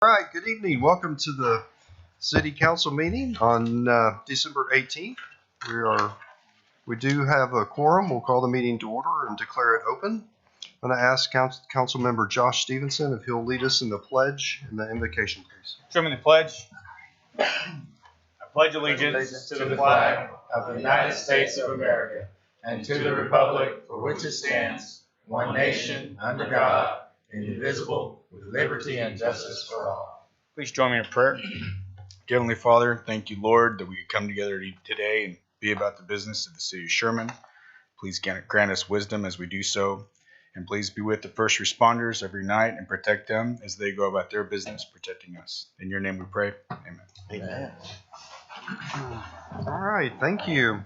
All right, good evening. Welcome to the City Council meeting on December 18th. We do have a quorum. We'll call the meeting to order and declare it open. I'm going to ask Council Member Josh Stevenson if he'll lead us in the pledge and the invocation, please. Show me the pledge. I pledge allegiance to the flag of the United States of America and to the republic for which it stands, one nation, under God, indivisible, with liberty and justice for all. Please join me in prayer. Heavenly Father, thank you, Lord, that we could come together today and be about the business of the city of Sherman. Please grant us wisdom as we do so. And please be with the first responders every night and protect them as they go about their business protecting us. In your name we pray. Amen. Amen. All right, thank you.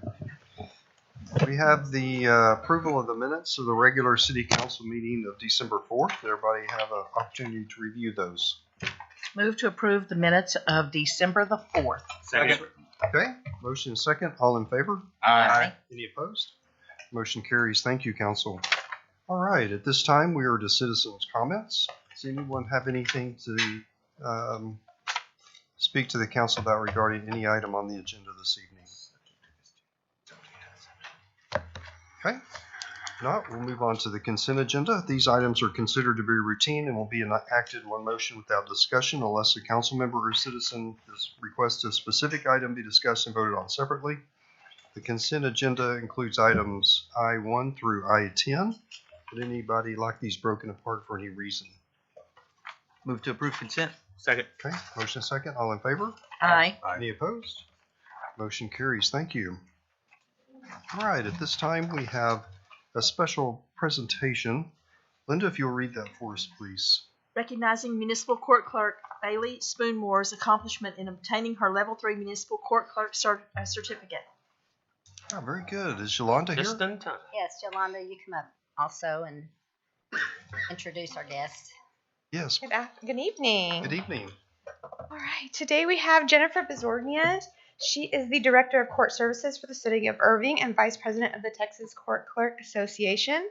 We have the approval of the minutes of the regular City Council meeting of December 4th. Everybody have an opportunity to review those. Move to approve the minutes of December the 4th. Second. Okay, motion and second. All in favor? Aye. Any opposed? Motion carries. Thank you, Council. All right, at this time, we are to citizens' comments. Does anyone have anything to speak to the council about regarding any item on the agenda this evening? Okay, if not, we'll move on to the consent agenda. These items are considered to be routine and will be enacted in one motion without discussion unless a council member or citizen requests a specific item be discussed and voted on separately. The consent agenda includes items I-1 through I-10. Would anybody like these broken apart for any reason? Move to approve consent. Second. Okay, motion second. All in favor? Aye. Any opposed? Motion carries. Thank you. All right, at this time we have a special presentation. Linda, if you'll read that for us, please. Recognizing Municipal Court Clerk Bailey Spoonmore's accomplishment in obtaining her Level 3 Municipal Court Clerk certificate. Oh, very good. Is Yolanda here? Just in time. Yes, Yolanda, you come up also and introduce our guest. Yes. Good evening. Good evening. All right. Today we have Jennifer Bezornia. She is the Director of Court Services for the City of Irving and Vice President of the Texas Court Clerk Association.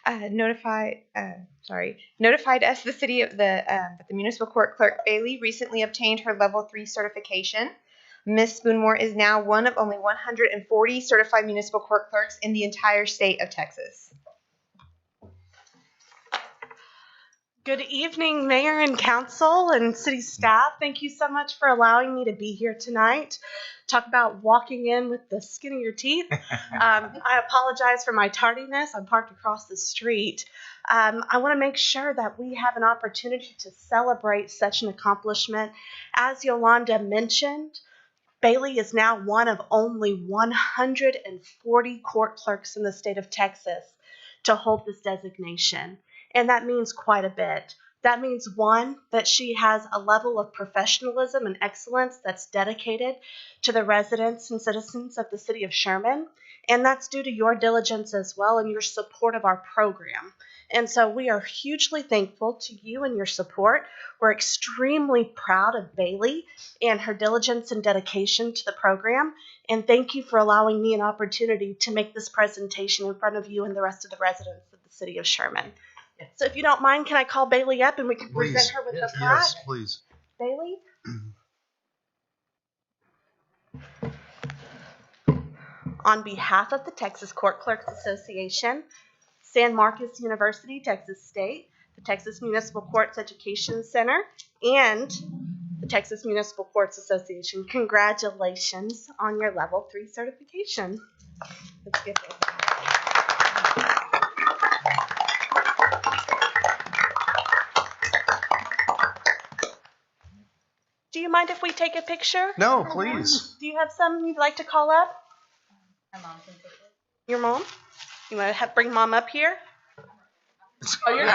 Notified us the city of that the Municipal Court Clerk Bailey recently obtained her Level 3 certification. Ms. Spoonmore is now one of only 140 certified municipal court clerks in the entire state of Texas. Good evening, Mayor and Council and City staff. Thank you so much for allowing me to be here tonight. Talk about walking in with the skin of your teeth. I apologize for my tardiness. I'm parked across the street. I want to make sure that we have an opportunity to celebrate such an accomplishment. As Yolanda mentioned, Bailey is now one of only 140 court clerks in the state of Texas to hold this designation. And that means quite a bit. That means, one, that she has a level of professionalism and excellence that's dedicated to the residents and citizens of the city of Sherman. And that's due to your diligence as well and your support of our program. And so we are hugely thankful to you and your support. We're extremely proud of Bailey and her diligence and dedication to the program. And thank you for allowing me an opportunity to make this presentation in front of you and the rest of the residents of the city of Sherman. So if you don't mind, can I call Bailey up and we can present her with the plaque? Yes, please. Bailey? On behalf of the Texas Court Clerks Association, San Marcos University, Texas State, the Texas Municipal Courts Education Center, and the Texas Municipal Courts Association, congratulations on your Level 3 certification. Let's get it. Do you mind if we take a picture? No, please. Do you have some you'd like to call up? My mom can take it. Your mom? You want to bring mom up here? Oh, you're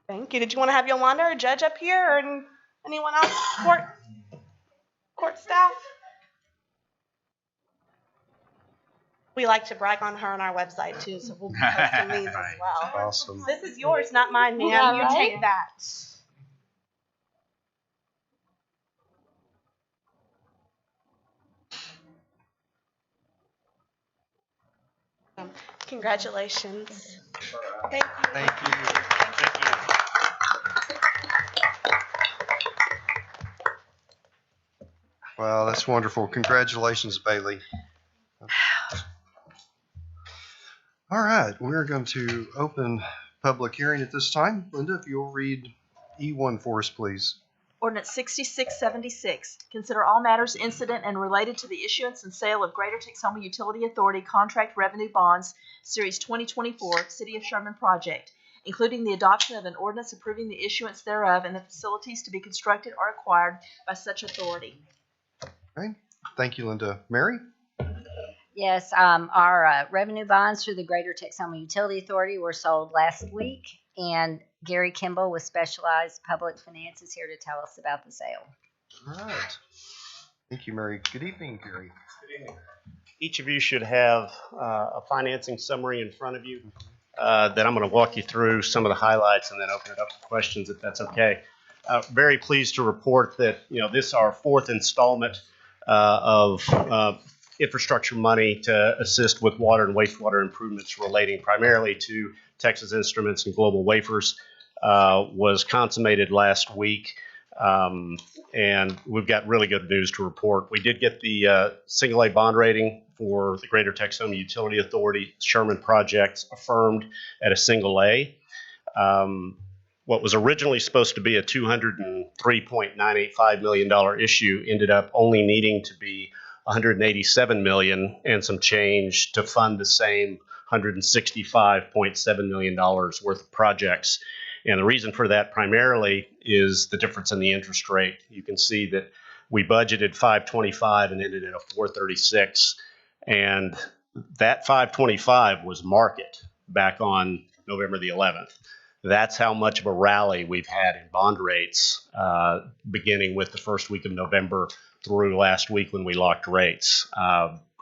Thank you. Did you want to have Yolanda or Judge up here or anyone else? Court staff? We like to brag on her on our website too, so we'll be posting these as well. Awesome. This is yours, not mine, ma'am. Yeah, You right? take that. welcome. Congratulations. Thank you. Thank you. Wow, that's wonderful. Congratulations, Bailey. All right, we're going to open public hearing at this time. Linda, if you'll read E1 for us, please. Ordinance 6676, consider all matters incident and related to the issuance and sale of Greater Texoma Utility Authority contract revenue bonds, Series 2024, City of Sherman project, including the adoption of an ordinance approving the issuance thereof and the facilities to be constructed or acquired by such authority. Okay, thank you, Linda. Mary? Yes, our revenue bonds through the Greater Texoma Utility Authority were sold last week, and Gary Kimball with Specialized Public Finance is here to tell us about the sale. All right. Thank you, Mary. Good evening, Gary. Good evening. Each of you should have a financing summary in front of you that I'm going to walk you through some of the highlights and then open it up to questions if that's okay. Very pleased to report that this is our fourth installment of infrastructure money to assist with water and wastewater improvements relating primarily to Texas Instruments and Global Wafers. Was consummated last week, and we've got really good news to report. We did get the single A bond rating for the Greater Texoma Utility Authority Sherman project affirmed at a single A. What was originally supposed to be a $203.985 million issue ended up only needing to be $187 million and some change to fund the same $165.7 million worth of projects. And the reason for that primarily is the difference in the interest rate. You can see that we budgeted 525 and ended at a 436. And that 525 was market back on November the 11th. That's how much of a rally we've had in bond rates beginning with the first week of November through last week when we locked rates.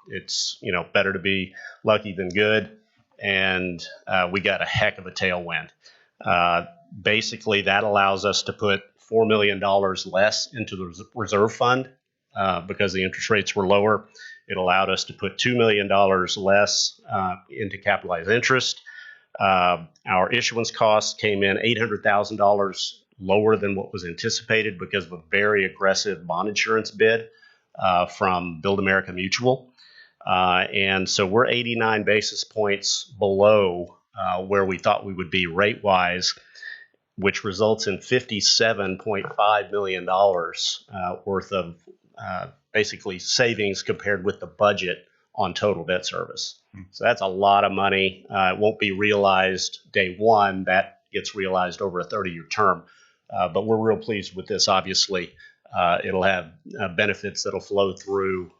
It's better to be lucky than good, and we got a heck of a tailwind. Basically, that allows us to put $4 million less into the reserve fund because the interest rates were lower. It allowed us to put $2 million less into capitalized interest. Our issuance costs came in $800,000 lower than what was anticipated because of a very aggressive bond insurance bid from Build America Mutual. And so we're 89 basis points below where we thought we would be rate-wise, which results in $57.5 million worth of basically savings compared with the budget on total debt service. So that's a lot of money. It won't be realized day one. That gets realized over a 30-year term. But we're real pleased with this, obviously. It'll have benefits that'll flow through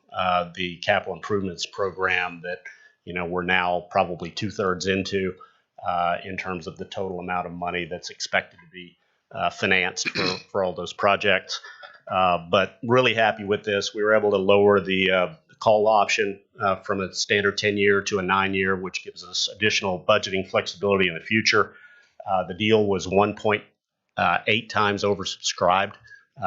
the capital improvements program that we're now probably 2/3 into in terms of the total amount of money that's expected to be financed for all those projects. But really happy with this. We were able to lower the call option from a standard 10-year to a 9-year, which gives us additional budgeting flexibility in the future. The deal was 1.8 times oversubscribed,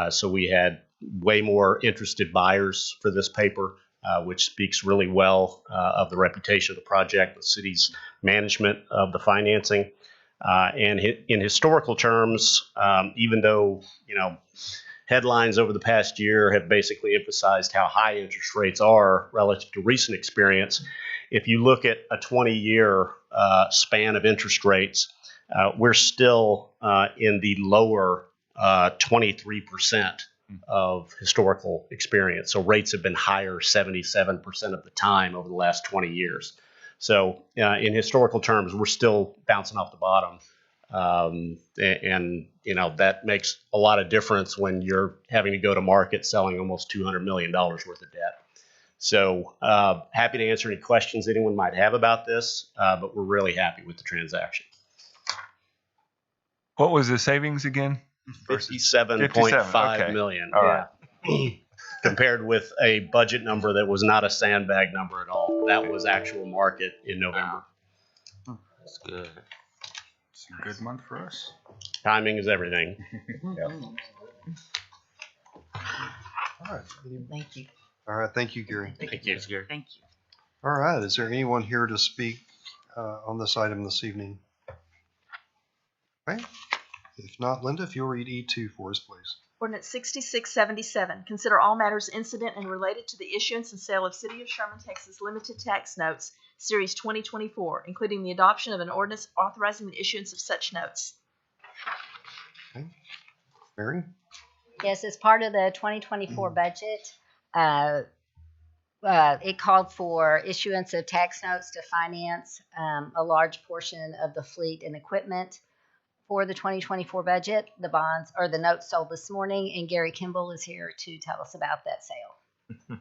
so we had way more interested buyers for this paper, which speaks really well of the reputation of the project, the city's management of the financing. And in historical terms, even though, headlines over the past year have basically emphasized how high interest rates are relative to recent experience, if you look at a 20-year span of interest rates, we're still in the lower 23% of historical experience. So rates have been higher 77% of the time over the last 20 years. So in historical terms, we're still bouncing off the bottom. And that makes a lot of difference when you're having to go to market selling almost $200 million worth of debt. So happy to answer any questions anyone might have about this, but we're really happy with the transaction. What was the savings again? $57.5 million. All right. Yeah. Compared with a budget number that was not a sandbag number at all. That was actual market in November. That's good. It's a good month for us. Timing is everything. All right. Thank you. All right. Thank you, Gary. Thank you. Thank you. All right, is there anyone here to speak on this item this evening? Okay, if not, Linda, if you'll read E2 for us, please. Ordinance 6677, consider all matters incident and related to the issuance and sale of City of Sherman, Texas limited tax notes, Series 2024, including the adoption of an ordinance authorizing the issuance of such notes. Okay, Mary? Yes, as part of the 2024 budget, it called for issuance of tax notes to finance a large portion of the fleet and equipment for the 2024 budget. The bonds or the notes sold this morning, and Gary Kimball is here to tell us about that sale.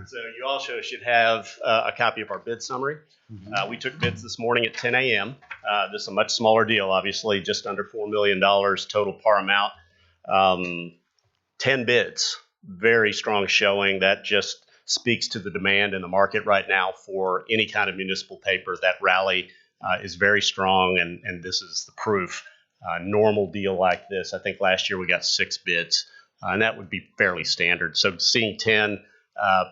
So you also should have a copy of our bid summary. We took bids this morning at 10 a.m. This is a much smaller deal, obviously, just under $4 million total par amount. 10 bids, very strong showing. That just speaks to the demand in the market right now for any kind of municipal paper. That rally is very strong, and this is the proof. Normal deal like this, I think last year we got 6 bids, and that would be fairly standard. So seeing 10,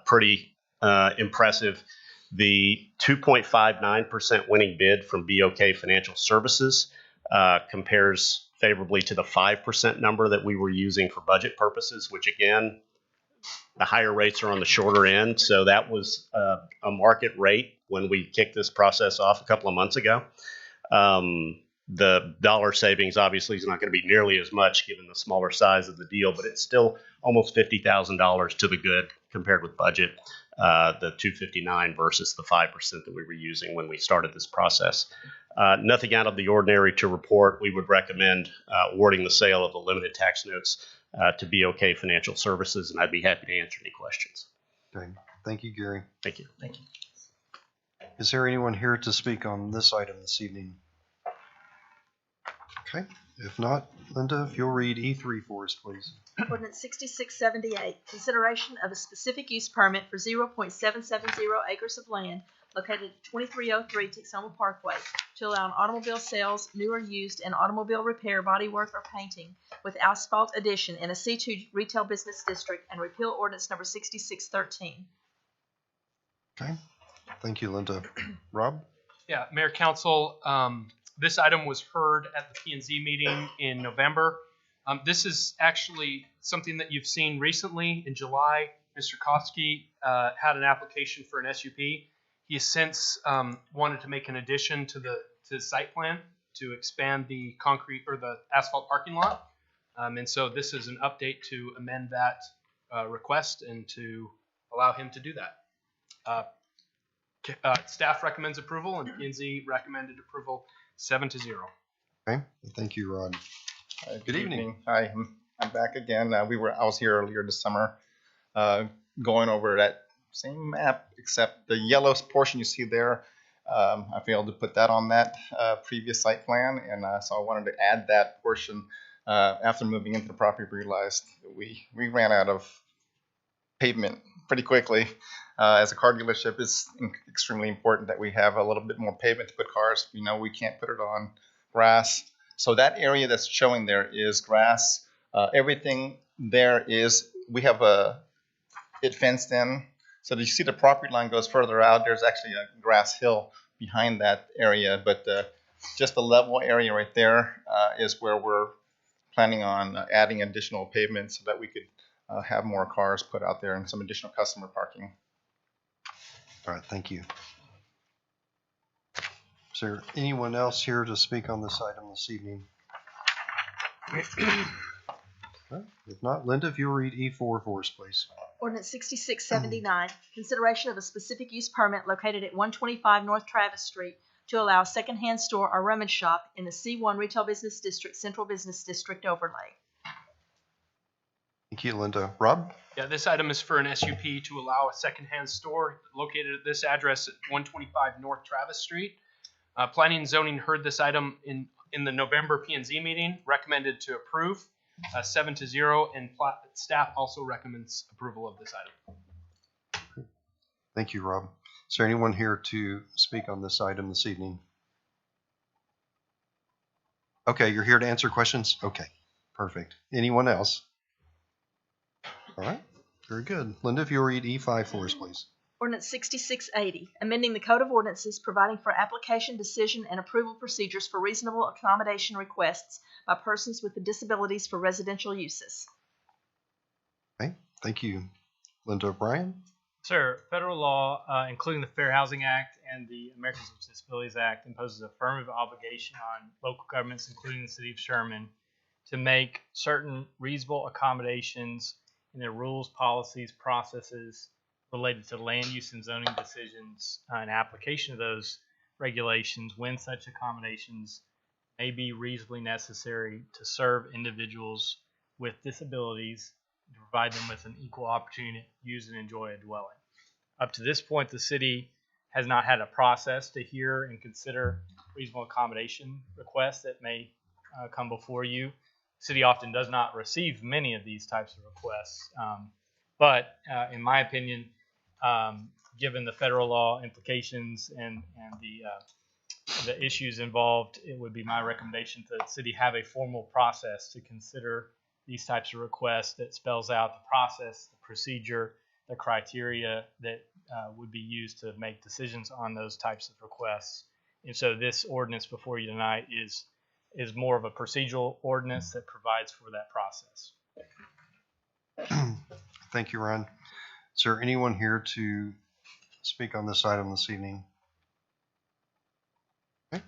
pretty impressive. The 2.59% winning bid from BOK Financial Services compares favorably to the 5% number that we were using for budget purposes, which again, the higher rates are on the shorter end. So that was a market rate when we kicked this process off a couple of months ago. The dollar savings obviously is not going to be nearly as much given the smaller size of the deal, but it's still almost $50,000 to the good compared with budget, the 259 versus the 5% that we were using when we started this process. Nothing out of the ordinary to report. We would recommend awarding the sale of the limited tax notes to BOK Financial Services, and I'd be happy to answer any questions. Okay, thank you, Gary. Thank you. Thank you. Is there anyone here to speak on this item this evening? Okay, if not, Linda, if you'll read E3 for us, please. Ordinance 6678, consideration of a specific use permit for 0.770 acres of land located at 2303 Texoma Parkway to allow automobile sales, new or used, and automobile repair, bodywork, or painting with asphalt addition in a C2 retail business district and repeal ordinance number 6613. Okay, thank you, Linda. Rob? Yeah, Mayor, Council, this item was heard at the P&Z meeting in November. This is actually something that you've seen recently. In July, Mr. Kofsky had an application for an SUP. He has since wanted to make an addition to the site plan to expand the concrete or the asphalt parking lot. And so this is an update to amend that request and to allow him to do that. Staff recommends approval, and P&Z recommended approval 7-0. Okay, thank you, Rod. Good evening. Hi, I'm back again. I was here earlier this summer, going over that same map, except the yellow portion you see there. I failed to put that on that previous site plan, and so I wanted to add that portion. After moving into the property, realized we ran out of pavement pretty quickly. As a car dealership, it's extremely important that we have a little bit more pavement to put cars. We know we can't put it on grass. So that area that's showing there is grass. Everything there is, we have it fenced in. So you see the property line goes further out. There's actually a grass hill behind that area, but just the level area right there is where we're planning on adding additional pavement so that we could have more cars put out there and some additional customer parking. All right, thank you. Is there anyone else here to speak on this item this evening? Okay. If not, Linda, if you'll read E4 for us, please. Ordinance 6679, consideration of a specific use permit located at 125 North Travis Street to allow a secondhand store or rummage shop in the C1 Retail Business District, Central Business District overlay. Thank you, Linda. Rob? Yeah, this item is for an SUP to allow a secondhand store located at this address at 125 North Travis Street. Planning and Zoning heard this item in the November P&Z meeting, recommended to approve 7-0, and staff also recommends approval of this item. Thank you, Rob. Is there anyone here to speak on this item this evening? Okay, you're here to answer questions? Okay, perfect. Anyone else? All right, Very good. Linda, if you'll read E5 for us, please. Ordinance 6680, amending the Code of Ordinances, providing for application, decision, and approval procedures for reasonable accommodation requests by persons with disabilities for residential uses. Okay, thank you. Linda O'Brien? Sir, federal law, including the Fair Housing Act and the Americans with Disabilities Act, imposes an affirmative obligation on local governments, including the city of Sherman, to make certain reasonable accommodations in their rules, policies, processes related to land use and zoning decisions and application of those regulations when such accommodations may be reasonably necessary to serve individuals with disabilities, to provide them with an equal opportunity to use and enjoy a dwelling. Up to this point, the city has not had a process to hear and consider reasonable accommodation requests that may come before you. The city often does not receive many of these types of requests, but in my opinion, given the federal law implications and the issues involved, it would be my recommendation that the city have a formal process to consider these types of requests that spells out the process, the procedure, the criteria that would be used to make decisions on those types of requests. And so this ordinance before you tonight is more of a procedural ordinance that provides for that process. Thank you, Ron. Is there anyone here to speak on this item this evening? Okay.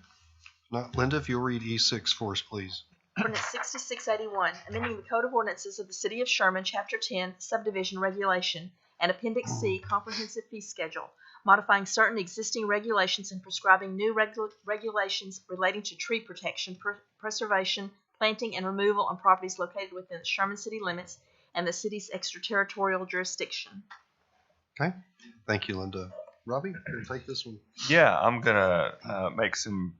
Now, Linda, if you'll read E6 for us, please. Ordinance 6681, amending the Code of Ordinances of the City of Sherman, Chapter 10, Subdivision Regulation, and Appendix C, Comprehensive Fee Schedule, modifying certain existing regulations and prescribing new regulations relating to tree protection, preservation, planting, and removal on properties located within the Sherman city limits and the city's extraterritorial jurisdiction. Okay. Thank you, Linda. Robbie, can you take this one? Yeah, I'm gonna make some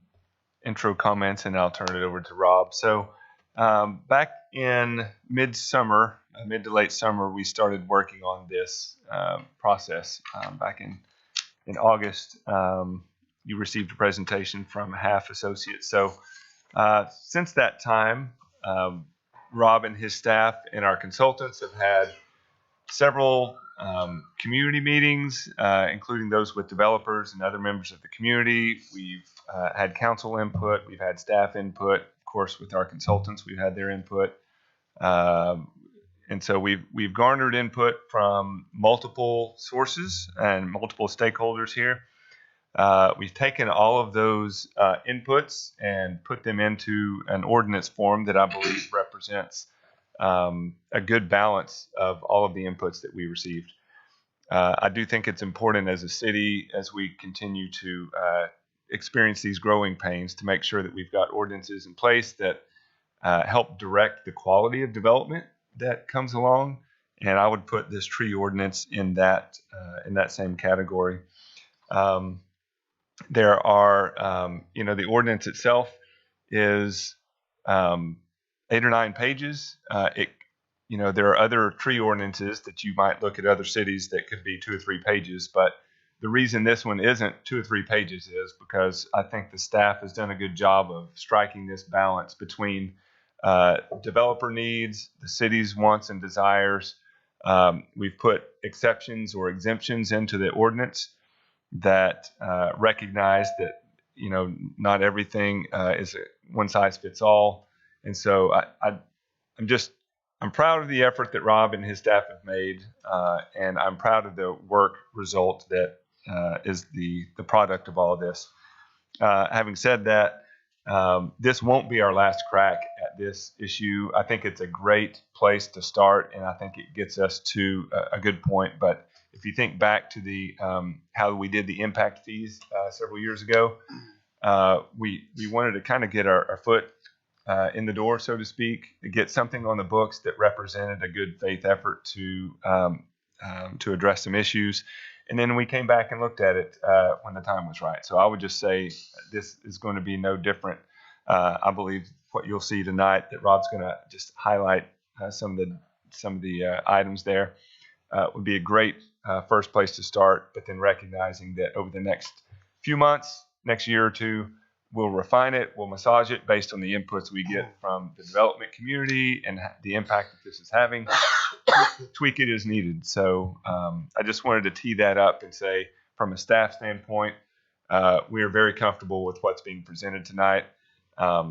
intro comments and I'll turn it over to Rob. So back in mid to late summer, we started working on this process. Back in August, you received a presentation from Half Associates. So since that time, Rob and his staff and our consultants have had several community meetings, including those with developers and other members of the community. We've had council input. We've had staff input. Of course, with our consultants, we've had their input. And so we've garnered input from multiple sources and multiple stakeholders here. We've taken all of those inputs and put them into an ordinance form that I believe represents a good balance of all of the inputs that we received. I do think it's important as a city, as we continue to experience these growing pains, to make sure that we've got ordinances in place that help direct the quality of development that comes along. And I would put this tree ordinance in that same category. There are, the ordinance itself is 8 or 9 pages. There are other tree ordinances that you might look at other cities that could be 2 or 3 pages, but the reason this one isn't 2 or 3 pages is because I think the staff has done a good job of striking this balance between developer needs, the city's wants and desires. We've put exceptions or exemptions into the ordinance that recognize that not everything is a one size fits all, and so I'm proud of the effort that Rob and his staff have made, and I'm proud of the work result that is the product of all of this. Having said that, this won't be our last crack at this issue. I think it's a great place to start, and I think it gets us to a good point. But if you think back to how we did the impact fees several years ago, we wanted to kind of get our foot in the door, so to speak, to get something on the books that represented a good faith effort to address some issues. And then we came back and looked at it when the time was right. So I would just say this is going to be no different. I believe what you'll see tonight, that Rob's going to just highlight some of the items there, would be a great first place to start. But then recognizing that over the next few months, next year or two, we'll refine it, we'll massage it based on the inputs we get from the development community and the impact that this is having. Tweak it as needed. So I just wanted to tee that up and say, from a staff standpoint, we are very comfortable with what's being presented tonight. I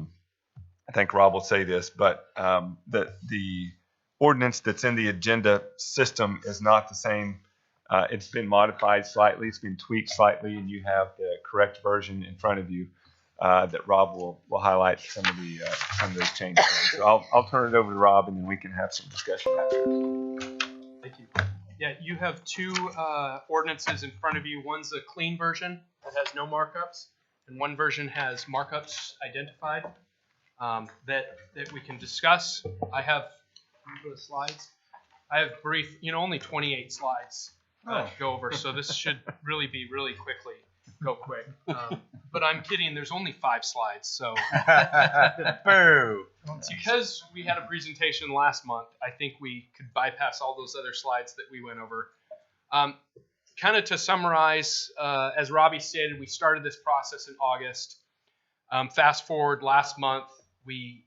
think Rob will say this, but the ordinance that's in the agenda system is not the same. It's been modified slightly, it's been tweaked slightly, and you have the correct version in front of you that Rob will highlight some of those changes. So I'll turn it over to Rob, and then we can have some discussion after. Thank you. Yeah, you have two ordinances in front of you. One's a clean version that has no markups, and one version has markups identified that we can discuss. I have the slides. I have brief, only 28 slides to go over, so this should really be really quick. But I'm kidding. There's only 5 slides, so Boo. because we had a presentation last month, I think we could bypass all those other slides that we went over. Kind of to summarize, as Robbie stated, we started this process in August. Fast forward last month, we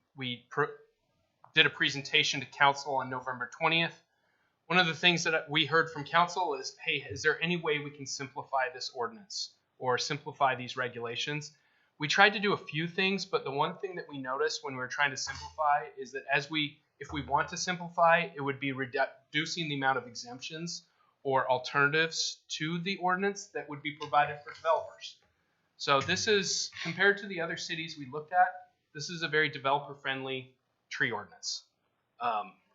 did a presentation to council on November 20th. One of the things that we heard from council is, hey, is there any way we can simplify this ordinance or simplify these regulations? We tried to do a few things, but the one thing that we noticed when we were trying to simplify is that if we want to simplify, it would be reducing the amount of exemptions or alternatives to the ordinance that would be provided for developers. So this is, compared to the other cities we looked at, this is a very developer-friendly tree ordinance.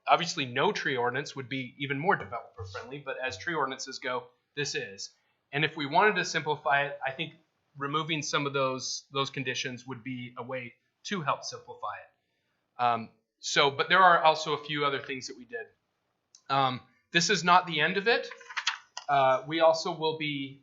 Obviously, no tree ordinance would be even more developer-friendly, but as tree ordinances go, this is. And if we wanted to simplify it, I think removing some of those conditions would be a way to help simplify it. But there are also a few other things that we did. This is not the end of it. We also will be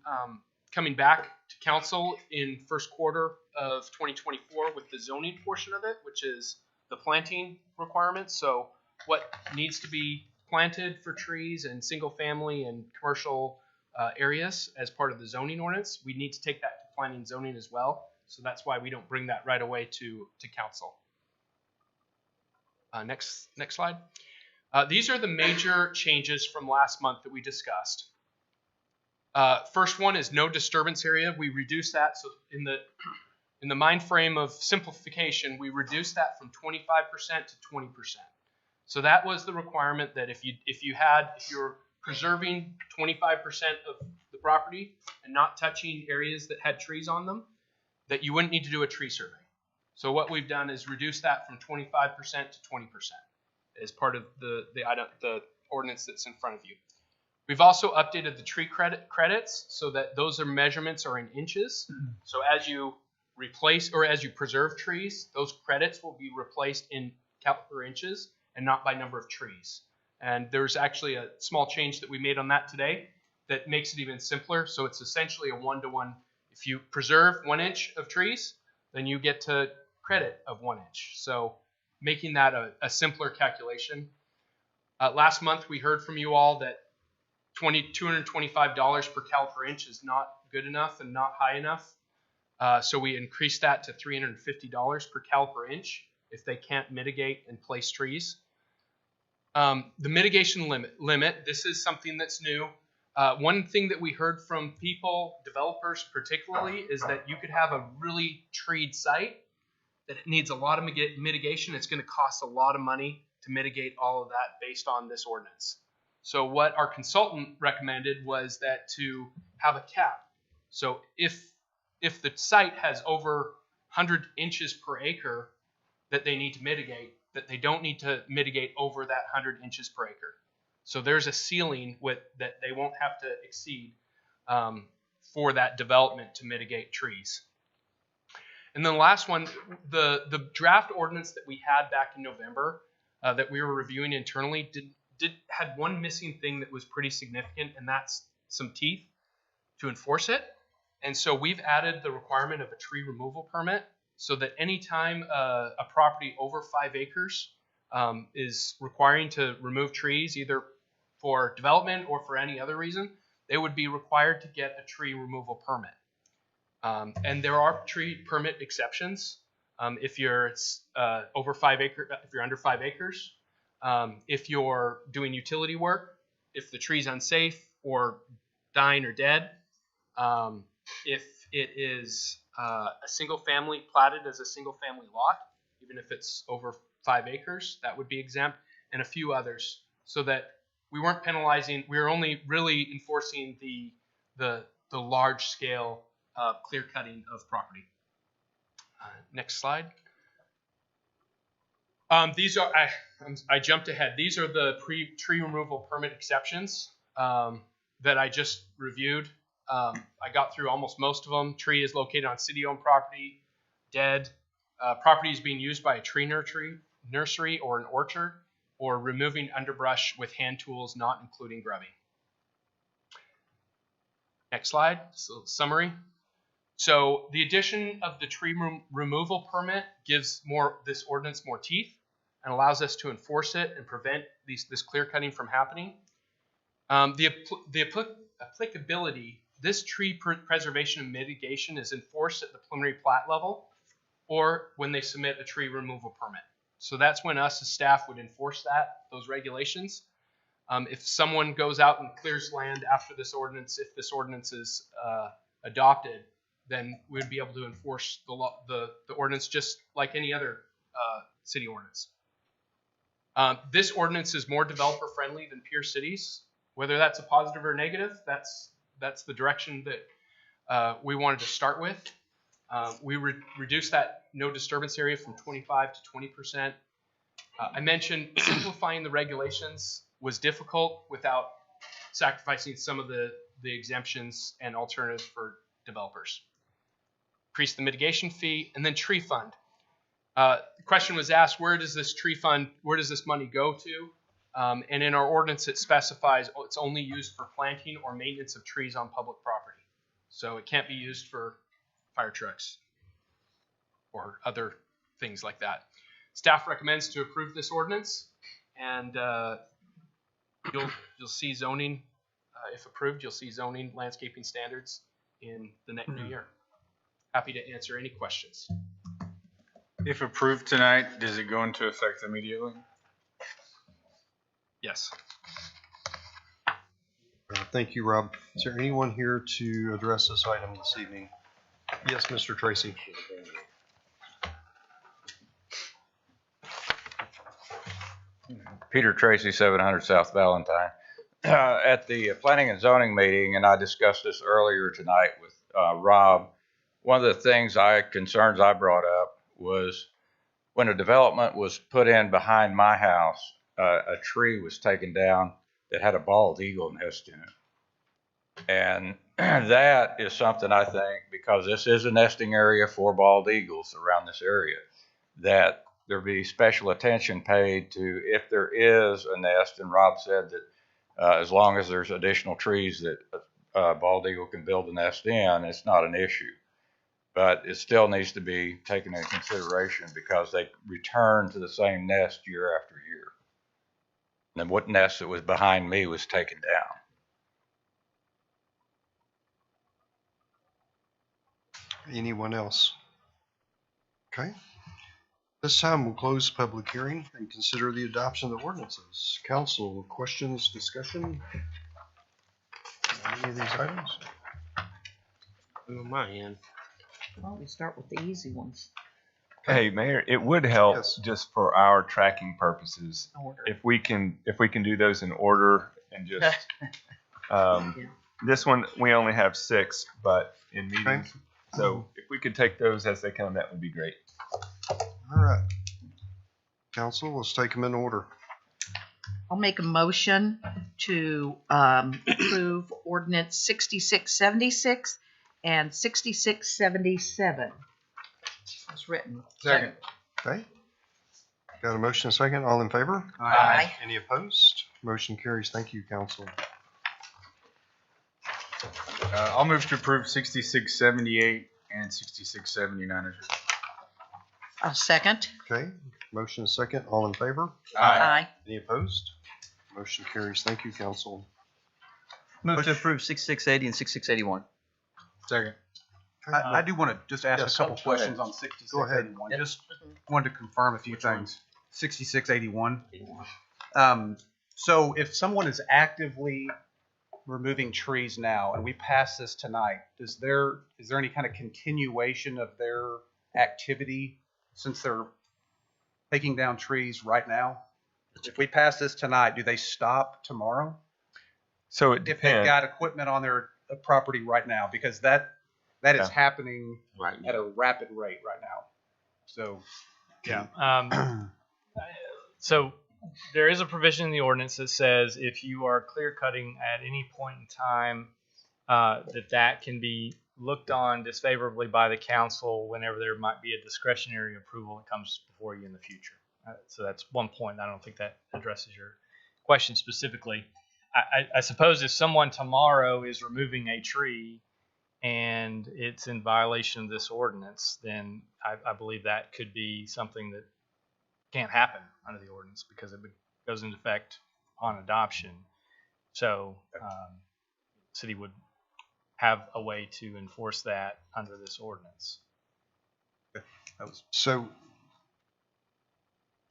coming back to council in first quarter of 2024 with the zoning portion of it, which is the planting requirements. So what needs to be planted for trees and single family and commercial areas as part of the zoning ordinance. We need to take that to planning and zoning as well. So that's why we don't bring that right away to council. Next slide. These are the major changes from last month that we discussed. First one is no disturbance area. We reduced that. So in the mind frame of simplification, we reduced that from 25% to 20%. So that was the requirement that if you're preserving 25% of the property and not touching areas that had trees on them, that you wouldn't need to do a tree survey. So what we've done is reduce that from 25% to 20% as part of the ordinance that's in front of you. We've also updated the tree credits so that those measurements are in inches. So as you replace or as you preserve trees, those credits will be replaced in caliper inches and not by number of trees. And there's actually a small change that we made on that today that makes it even simpler. So it's essentially a 1-to-1. If you preserve 1 inch of trees, then you get to credit of 1 inch. So making that a simpler calculation. Last month, we heard from you all that $225 per caliper inch is not good enough and not high enough. So we increased that to $350 per caliper inch if they can't mitigate and place trees. The mitigation limit, this is something that's new. One thing that we heard from people, developers particularly, is that you could have a really treed site that needs a lot of mitigation. It's going to cost a lot of money to mitigate all of that based on this ordinance. So what our consultant recommended was that to have a cap. So if the site has over 100 inches per acre that they need to mitigate, that they don't need to mitigate over that 100 inches per acre. So there's a ceiling that they won't have to exceed for that development to mitigate trees. And then the last one, the draft ordinance that we had back in November that we were reviewing internally had one missing thing that was pretty significant, and that's some teeth to enforce it. And so we've added the requirement of a tree removal permit so that anytime a property over 5 acres is requiring to remove trees, either for development or for any other reason, they would be required to get a tree removal permit. And there are tree permit exceptions. If you're over 5 acres, if you're under 5 acres, if you're doing utility work, if the tree's unsafe or dying or dead, if it is a single family platted as a single family lot, even if it's over 5 acres, that would be exempt, and a few others, so that we weren't penalizing. We were only really enforcing the large scale clear cutting of property. Next slide. These are, I jumped ahead. These are the tree removal permit exceptions that I just reviewed. I got through almost most of them. Tree is located on city-owned property, dead. Property is being used by a tree nursery or an orchard, or removing underbrush with hand tools, not including grubbing. Next slide. So summary. So the addition of the tree removal permit gives this ordinance more teeth and allows us to enforce it and prevent this clear cutting from happening. The applicability, this tree preservation and mitigation is enforced at the preliminary plat level or when they submit a tree removal permit. So that's when us as staff would enforce those regulations. If someone goes out and clears land after this ordinance, if this ordinance is adopted, then we'd be able to enforce the ordinance just like any other city ordinance. This ordinance is more developer friendly than peer cities. Whether that's a positive or negative, that's the direction that we wanted to start with. We reduced that no disturbance area from 25 to 20%. I mentioned simplifying the regulations was difficult without sacrificing some of the exemptions and alternatives for developers. Increase the mitigation fee, and then tree fund. The question was asked, where does this tree fund, where does this money go to? And in our ordinance, it specifies it's only used for planting or maintenance of trees on public property. So it can't be used for fire trucks or other things like that. Staff recommends to approve this ordinance, and you'll see zoning, if approved, you'll see zoning landscaping standards in the next new year. Happy to answer any questions. If approved tonight, does it go into effect immediately? Yes. Thank you, Rob. Is there anyone here to address this item this evening? Yes, Mr. Tracy. Peter Tracy, 700 South Valentine. At the planning and zoning meeting, and I discussed this earlier tonight with Rob, one of the concerns I brought up was when a development was put in behind my house, a tree was taken down that had a bald eagle nest in it. And that is something I think, because this is a nesting area for bald eagles around this area, that there be special attention paid to if there is a nest. And Rob said that as long as there's additional trees that a bald eagle can build a nest in, it's not an issue. But it still needs to be taken into consideration because they return to the same nest year after year. And what nest that was behind me was taken down. Anyone else? Okay. This time we'll close public hearing and consider the adoption of the ordinances. Council, questions, discussion? Any of these items? On my end. Well, we start with the easy ones. Hey, Mayor, it would help Yes. just for our tracking purposes Order. if we can do those in order and just this one we only have 6, but in meetings. So if we could take those as they come, that would be great. All right. Council, let's take them in order. I'll make a motion to approve ordinance 6676 and 6677. It's written. Second. Okay. Got a motion and a second. All in favor? Aye. Any opposed? Motion carries. Thank you, Council. I'll move to approve 6678 and 6679 as written. I'll second. Okay. Motion and a second. All in favor? Aye. Any opposed? Motion carries. Thank you, Council. Move to approve 6680 and 6681. Second. I do want to just ask Yes, a couple go ahead. questions on Go ahead. 6681. Just wanted to confirm a few things. 6681. So if someone is actively removing trees now and we pass this tonight, is there any kind of continuation of their activity since they're taking down trees right now? If we pass this tonight, do they stop tomorrow? So it If they've depends. got equipment on their property right now, because that is Yeah. happening at a rapid rate right now. So, Yeah. So there is a provision in the ordinance that says if you are clear cutting at any point in time, that can be looked on disfavorably by the council whenever there might be a discretionary approval that comes before you in the future. So that's one point. I don't think that addresses your question specifically. I suppose if someone tomorrow is removing a tree and it's in violation of this ordinance, then I believe that could be something that can't happen under the ordinance because it goes into effect on adoption. So city would have a way to enforce that under this ordinance. So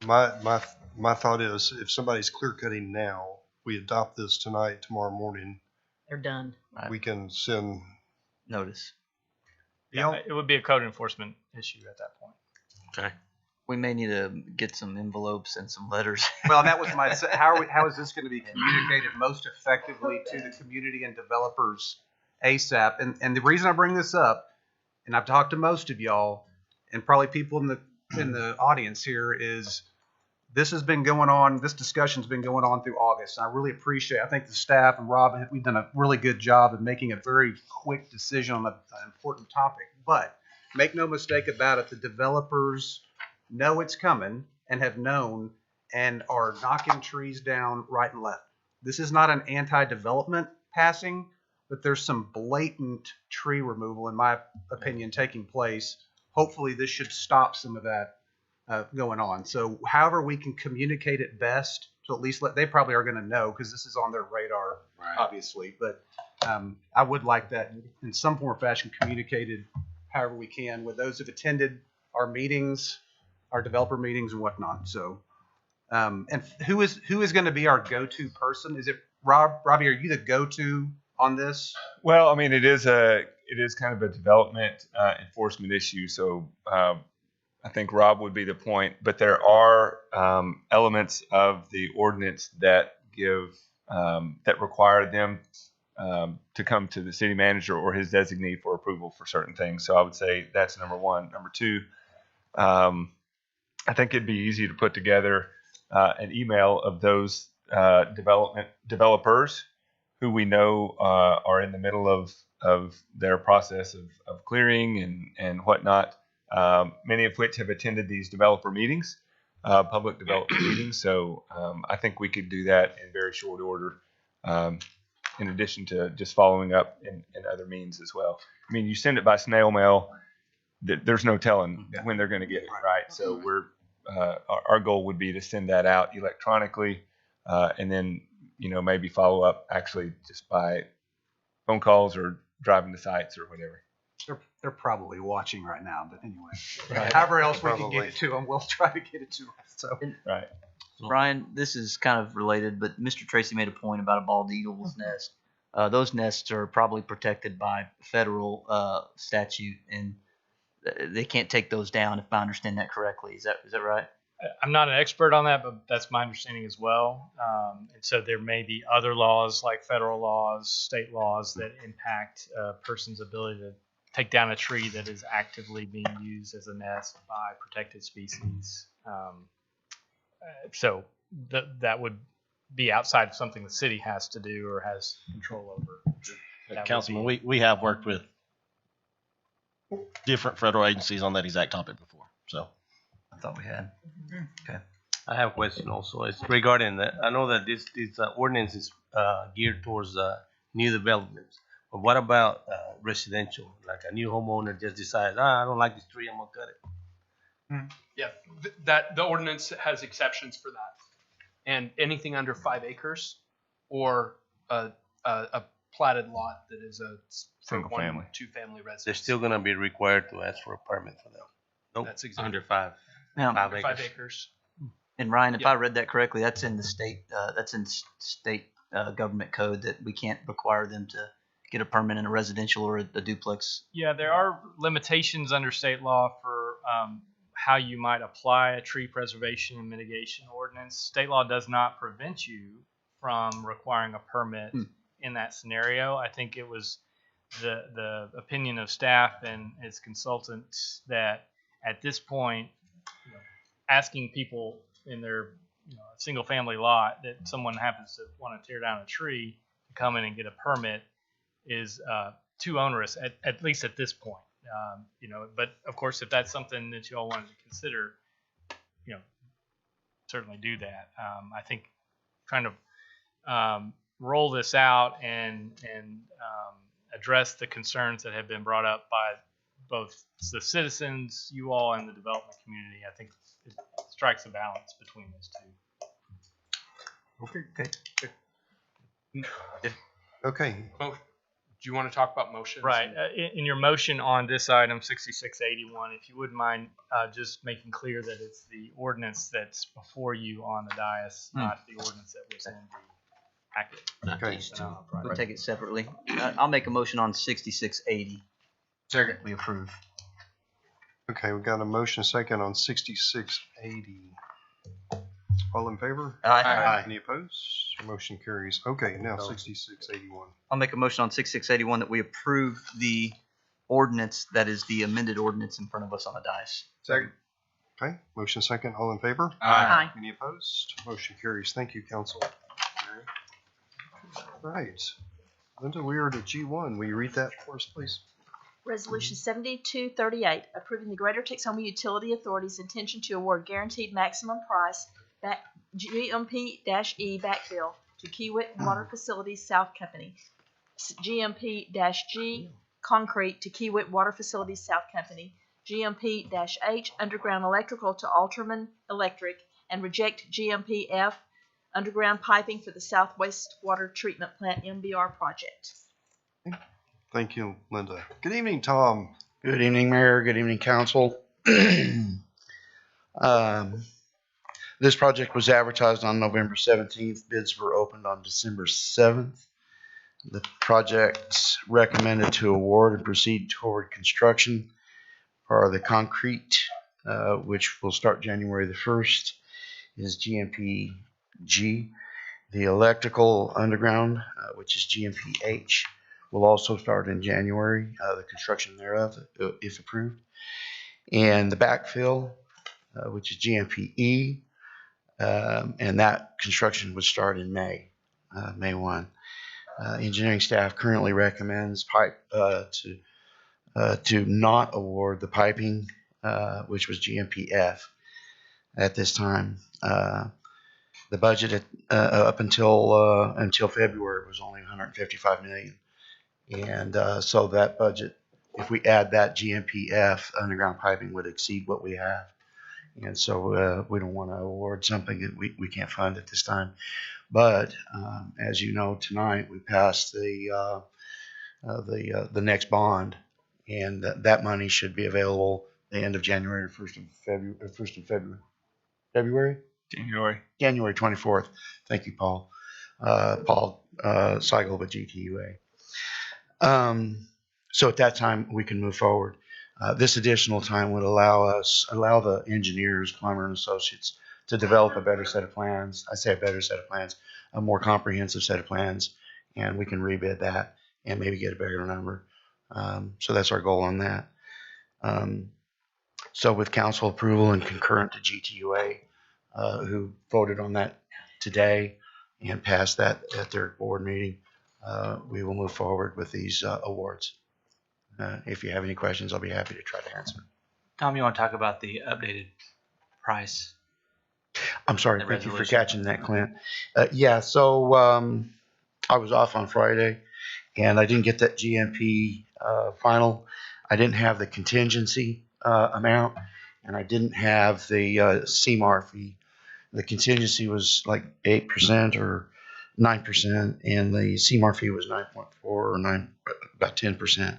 my thought is if somebody's clear cutting now, we adopt this tonight, tomorrow morning, They're done. we can send Notice. Yeah, it would be a code enforcement issue at that point. Okay. We may need to get some envelopes and some letters. well, and that was my, how is this going to be communicated most effectively to the community and developers ASAP? And the reason I bring this up, and I've talked to most of y'all, and probably people in the audience here, is this has been going on, this discussion's been going on through August. And I really appreciate, I think the staff and Rob, we've done a really good job of making a very quick decision on an important topic. But make no mistake about it, the developers know it's coming and have known and are knocking trees down right and left. This is not an anti-development passing, but there's some blatant tree removal, in my opinion, taking place. Hopefully this should stop some of that going on. So however we can communicate it best, to at least they probably are going to know because this is on their radar, obviously. But I would like that in some form or fashion communicated however we can with those who've attended our meetings, our developer meetings and whatnot. So, and who is going to be our go-to person? Is it Robbie? Are you the go-to on this? Well, I mean, it is kind of a development enforcement issue. So I think Rob would be the point, but there are elements of the ordinance that give that require them to come to the city manager or his designee for approval for certain things. So I would say that's number one. Number two, I think it'd be easy to put together an email of those developers who we know are in the middle of their process of clearing and whatnot. Many of which have attended these developer meetings, public developer meetings. So I think we could do that in very short order, in addition to just following up in other means as well. I mean, you send it by snail mail, there's no telling when they're going to get it, right? So our goal would be to send that out electronically, and then maybe follow up actually just by phone calls or driving to sites or whatever. They're probably watching right now, but anyway, however else we can get it to them, we'll try to get it to them. So, right. Brian, this is kind of related, but Mr. Tracy made a point about a bald eagle's nest. Those nests are probably protected by federal statute, and they can't take those down, if I understand that correctly. Is that right? I'm not an expert on that, but that's my understanding as well. And so there may be other laws like federal laws, state laws that impact a person's ability to take down a tree that is actively being used as a nest by protected species. So that would be outside of something the city has to do or has control over. Councilman, we have worked with different federal agencies on that exact topic before. So I thought we had. Okay. I have a question also. It's regarding that. I know that this ordinance is geared towards new developments. But what about residential? Like a new homeowner just decides, I don't like this tree, I'm gonna cut it. Yeah, that the ordinance has exceptions for that, and anything under 5 acres or a platted lot that is a Single family. 2-family residence. They're still gonna be required to ask for a permit for them. Nope. That's exactly Under 5. Now, 5 acres. and Ryan, if Yep. I read that correctly, that's in the state. That's in state government code that we can't require them to get a permit in a residential or a duplex. Yeah, there are limitations under state law for how you might apply a tree preservation and mitigation ordinance. State law does not prevent you from requiring a permit in that scenario. I think it was the opinion of staff and its consultants that at this point, asking people in their single family lot that someone happens to want to tear down a tree to come in and get a permit is too onerous, at least at this point. But of course, if that's something that you all wanted to consider, certainly do that. I think trying to roll this out and address the concerns that have been brought up by both the citizens, you all, and the development community, I think it strikes a balance between those two. Okay. Do you want to talk about motions? Right. In your motion on this item 6681, if you wouldn't mind just making clear that it's the ordinance that's before you on the dais, not the ordinance that was in the packet. Okay. We'll take it separately. I'll make a motion on 6680. Second. We approve. Okay, we got a motion second on 6680. All in favor? Aye. Any opposed? Motion carries. Okay, now 6681. I'll make a motion on 6681 that we approve the ordinance that is the amended ordinance in front of us on the dais. Second. Okay, motion second. All in favor? Aye. Any opposed? Motion carries. Thank you, council. All right. Linda, we are to G1. Will you read that for us, please? Resolution 7238, approving the Greater Texoma Utility Authority's intention to award guaranteed maximum price GMP-E backfill to Kiewit Water Facilities South Company. GMP-G concrete to Kiewit Water Facilities South Company. GMP-H underground electrical to Alterman Electric, and reject GMP-F underground piping for the Southwest Water Treatment Plant MBR project. Thank you, Linda. Good evening, Tom. Good evening, Mayor. Good evening, Council. This project was advertised on November 17th. Bids were opened on December 7th. The project recommended to award and proceed toward construction are the concrete, which will start January the 1st, is GMP-G. The electrical underground, which is GMP-H, will also start in January, the construction thereof, if approved. And the backfill, which is GMP-E, and that construction would start in May 1. Engineering staff currently recommends to not award the piping, which was GMP-F at this time. The budget up until February was only $155 million. And so that budget, if we add that GMP-F underground piping, would exceed what we have. And so we don't want to award something that we can't fund at this time. But as you know, tonight we passed the next bond, and that money should be available the end of January, 1st of February. January 24th. Thank you, Paul. Paul Seigel with GTUA. So at that time we can move forward. This additional time would allow the engineers, Plummer and Associates, to develop a better set of plans. I say a better set of plans, a more comprehensive set of plans, and we can rebid that and maybe get a bigger number. So that's our goal on that. So with council approval and concurrent to GTUA, who voted on that today and passed that at their board meeting, we will move forward with these awards. If you have any questions, I'll be happy to try to answer. Tom, you want to talk about the updated price? I'm sorry. Thank you for catching that, Clint. So I was off on Friday, and I didn't get that GMP final. I didn't have the contingency amount, and I didn't have the CMAR fee. The contingency was like 8% or 9%, and the CMAR fee was 9.4 or 9, about 10%.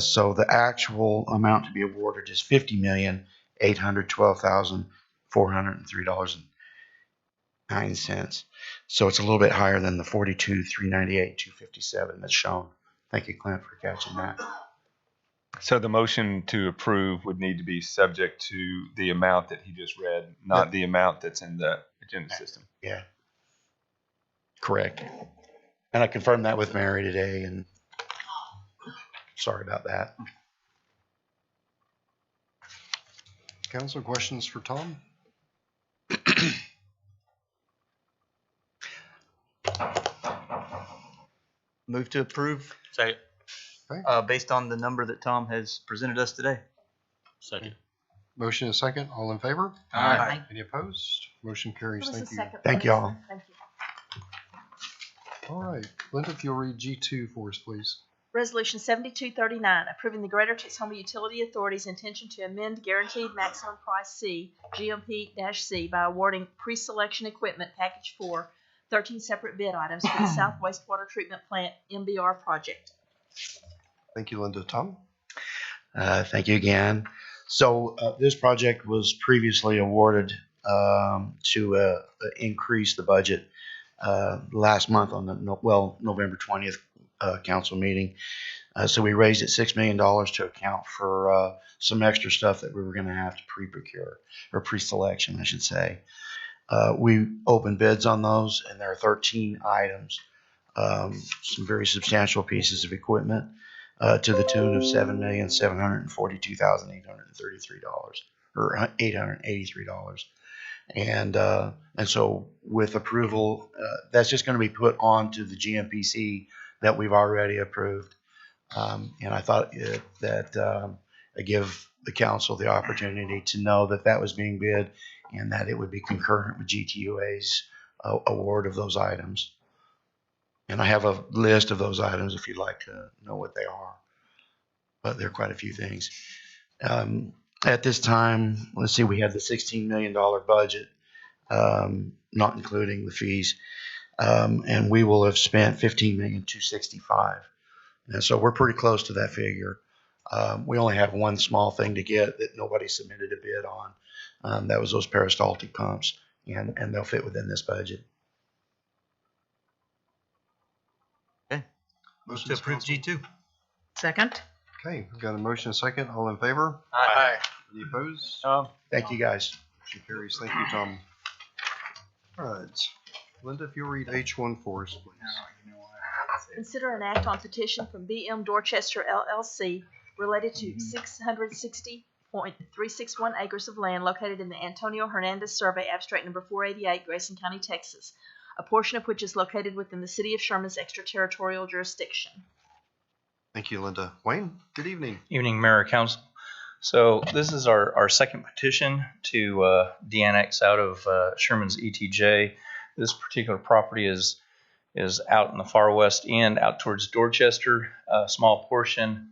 So the actual amount to be awarded is $50,812,403.09. So it's a little bit higher than the $42,398,257 that's shown. Thank you, Clint, for catching that. So the motion to approve would need to be subject to the amount that he just read, not the amount that's in the agenda system. Yeah. Correct. And I confirmed that with Mary today, and sorry about that. Council, questions for Tom? Move to approve. Second. Okay. Based on the number that Tom has presented us today. Second. Motion is second. All in favor? Aye. Any opposed? Motion carries. Who was Thank the you. second? Thank you all. Thank you. All right. Linda, if you'll read G2 for us, please. Resolution 7239, approving the Greater Texoma Utility Authority's intention to amend Guaranteed Maximum Price C, GMP-C, by awarding pre-selection equipment package 4, 13 separate bid items for the South Wastewater Treatment Plant MBR project. Thank you, Linda. Tom? Thank you again. So this project was previously awarded to increase the budget last month on the November 20th council meeting. So we raised it $6 million to account for some extra stuff that we were going to have to pre-procure, or pre-selection, I should say. We opened bids on those, and there are 13 items, some very substantial pieces of equipment to the tune of $7,742,833 or $883. And so with approval, that's just going to be put onto the GMPC that we've already approved. And I thought that I give the council the opportunity to know that that was being bid and that it would be concurrent with GTUA's award of those items. And I have a list of those items if you'd like to know what they are. But there are quite a few things. At this time, let's see, we had the $16 million budget, not including the fees. And we will have spent $15,265,000. And so we're pretty close to that figure. We only have one small thing to get that nobody submitted a bid on. That was those peristaltic pumps, and they'll fit within this budget. Okay. Motion to approve G2. Second. Okay, we've got a motion and a second. All in favor? Aye. Any opposed? Thank you, guys. Motion carries. Thank you, Tom. All right. Linda, if you'll read H1 for us, please. Consider an act on petition from BM Dorchester LLC related to 660.361 acres of land located in the Antonio Hernandez Survey, abstract number 488, Grayson County, Texas, a portion of which is located within the City of Sherman's extraterritorial jurisdiction. Thank you, Linda. Wayne, good evening. Evening, Mayor and Council. So this is our second petition to de-annex out of Sherman's ETJ. This particular property is out in the far west end, out towards Dorchester. A small portion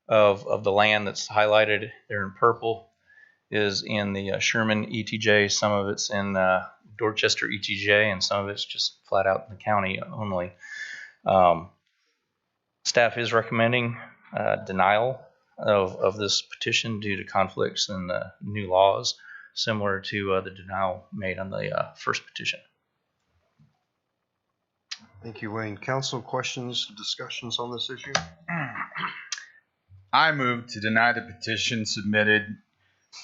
of the land that's highlighted there in purple is in the Sherman ETJ. Some of it's in Dorchester ETJ, and some of it's just flat out in the county only. Staff is recommending denial of this petition due to conflicts in the new laws, similar to the denial made on the first petition. Thank you, Wayne. Council, questions, discussions on this issue? I move to deny the petition submitted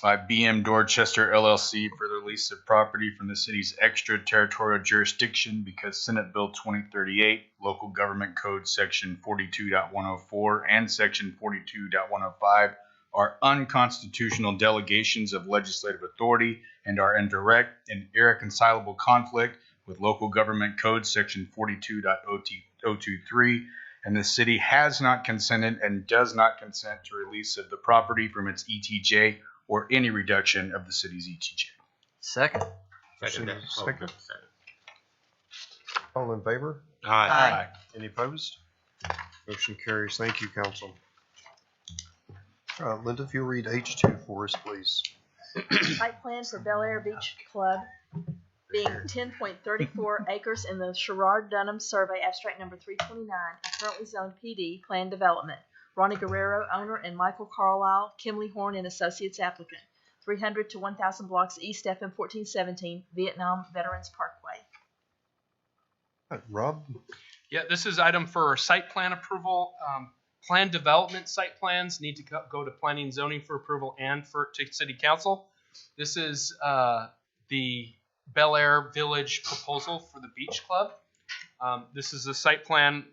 by BM Dorchester LLC for the lease of property from the city's extraterritorial jurisdiction because Senate Bill 2038, Local Government Code Section 42.104 and Section 42.105 are unconstitutional delegations of legislative authority and are in direct and irreconcilable conflict with Local Government Code Section 42.023, and the city has not consented and does not consent to release of the property from its ETJ or any reduction of the city's ETJ. Second. Second. All in favor? Aye. Any opposed? Motion carries. Thank you, Council. Linda, if you'll read H2 for us, please. Site plan for Bel Air Beach Club being 10.34 acres in the Sherrard Dunham Survey, abstract number 329, and currently zoned PD, planned development. Ronnie Guerrero, owner, and Michael Carlisle, Kimley Horn and Associates applicant. 300 to 1,000 blocks East FM 1417, Vietnam Veterans Parkway. Rob? Yeah, this is item for site plan approval. Plan development site plans need to go to planning and zoning for approval and to city council. This is the Bel Air Village proposal for the beach club. This is a site plan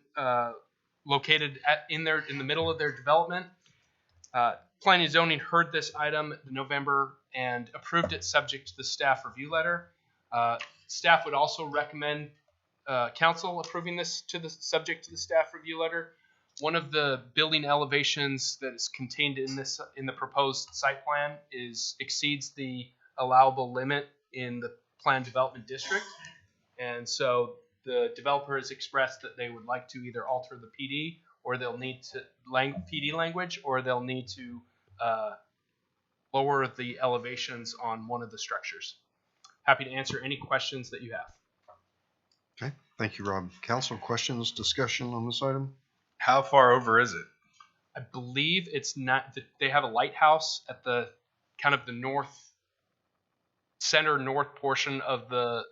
located in the middle of their development. Planning and zoning heard this item in November and approved it subject to the staff review letter. Staff would also recommend council approving this subject to the staff review letter. One of the building elevations that is contained in the proposed site plan exceeds the allowable limit in the planned development district, and so the developer has expressed that they would like to either alter the PD, or they'll need to PD language, or they'll need to lower the elevations on one of the structures. Happy to answer any questions that you have. Okay, thank you, Rob. Council, questions, discussion on this item? How far over is it? I believe it's not. They have a lighthouse at the kind of the north portion of the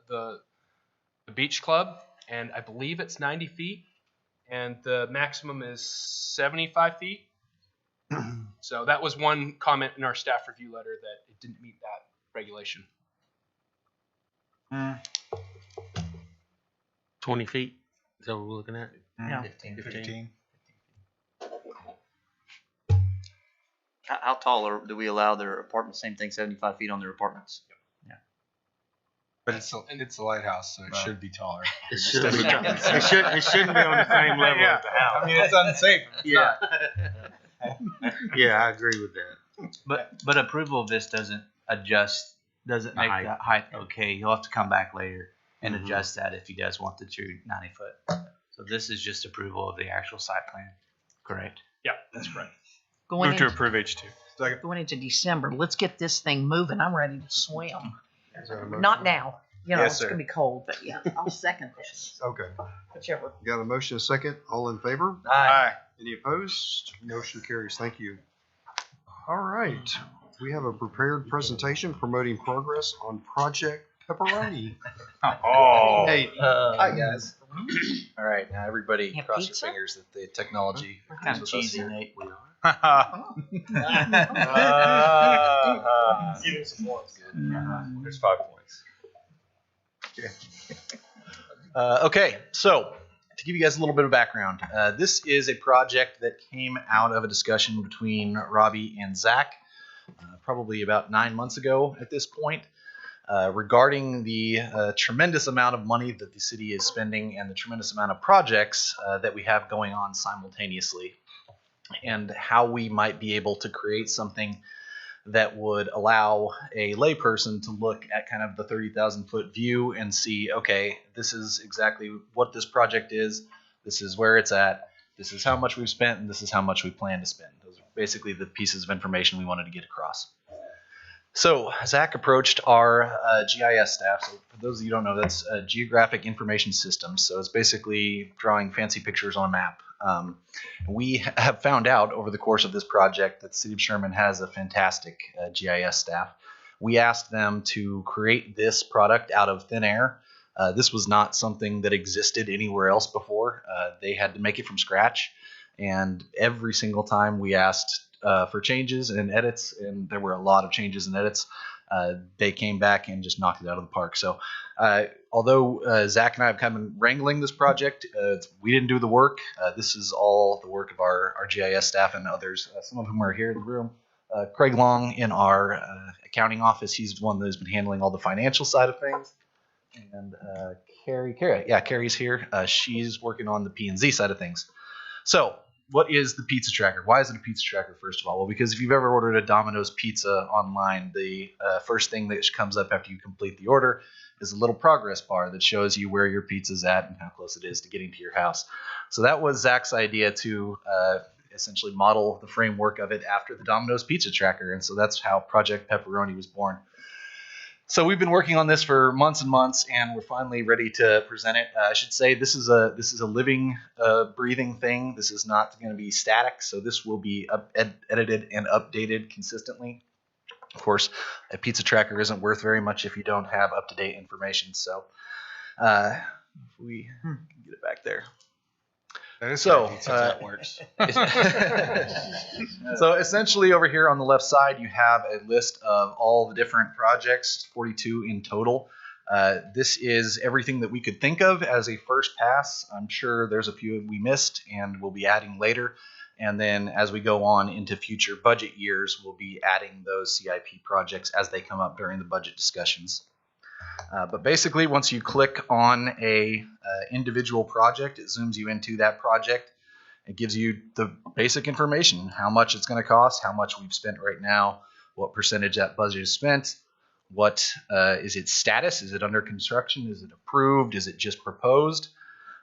beach club, and I believe it's 90 feet, and the maximum is 75 feet. So that was one comment in our staff review letter, that it didn't meet that regulation. 20 feet. Is that what we're looking at? Yeah. 15. How tall do we allow their apartments? Same thing, 75 feet on their apartments. Yeah. But it's a lighthouse, so it should be taller. It shouldn't be on the same level as the house. I mean, it's unsafe. Yeah. Yeah, I agree with that. But approval of this doesn't make the height okay. He'll have to come back later and adjust that if he does want the true 90 foot. So this is just approval of the actual site plan. Correct. Yeah, that's correct. Going Move to into, approve H2. going into December, let's get this thing moving. I'm ready to swim. Is that a motion? Not now. You know, Yes, it's sir. going to be cold, but yeah, I'll second this. Okay. Whichever. Got a motion, a second. All in favor? Aye. Any opposed? Motion carries. Thank you. All right. We have a prepared presentation promoting progress on Project Pepperoni. Oh. Hey, hi guys. All right, now everybody You have cross pizza? your fingers that the technology What kind of is with us cheesy, here. Nate? Give him some points. There's 5 points. Okay, so to give you guys a little bit of background, this is a project that came out of a discussion between Robbie and Zach probably about 9 months ago at this point, regarding the tremendous amount of money that the city is spending and the tremendous amount of projects that we have going on simultaneously, and how we might be able to create something that would allow a layperson to look at kind of the 30,000 foot view and see, okay, this is exactly what this project is, this is where it's at, this is how much we've spent, and this is how much we plan to spend. Those are basically the pieces of information we wanted to get across. So Zach approached our GIS staff. So for those of you who don't know, that's Geographic Information Systems. So it's basically drawing fancy pictures on a map. We have found out over the course of this project that the City of Sherman has a fantastic GIS staff. We asked them to create this product out of thin air. This was not something that existed anywhere else before. They had to make it from scratch. And every single time we asked for changes and edits, and there were a lot of changes and edits, they came back and just knocked it out of the park. So although Zach and I have kind of been wrangling this project, we didn't do the work. This is all the work of our GIS staff and others, some of whom are here in the room. Craig Long in our accounting office, he's the one that's been handling all the financial side of things. And Carrie's here. She's working on the P&Z side of things. So what is the pizza tracker? Why is it a pizza tracker, first of all? Well, because if you've ever ordered a Domino's pizza online, the first thing that comes up after you complete the order is a little progress bar that shows you where your pizza's at and how close it is to getting to your house. So that was Zach's idea to essentially model the framework of it after the Domino's pizza tracker. And so that's how Project Pepperoni was born. So we've been working on this for months and months, and we're finally ready to present it. I should say this is a living, breathing thing. This is not going to be static, so this will be edited and updated consistently. Of course, a pizza tracker isn't worth very much if you don't have up-to-date information. So if we can get it back there. So that works. So essentially over here on the left side, you have a list of all the different projects, 42 in total. This is everything that we could think of as a first pass. I'm sure there's a few we missed and we'll be adding later. And then as we go on into future budget years, we'll be adding those CIP projects as they come up during the budget discussions. But basically, once you click on a individual project, it zooms you into that project. It gives you the basic information, how much it's going to cost, how much we've spent right now, what percentage that budget is spent, what is its status, is it under construction, is it approved, is it just proposed,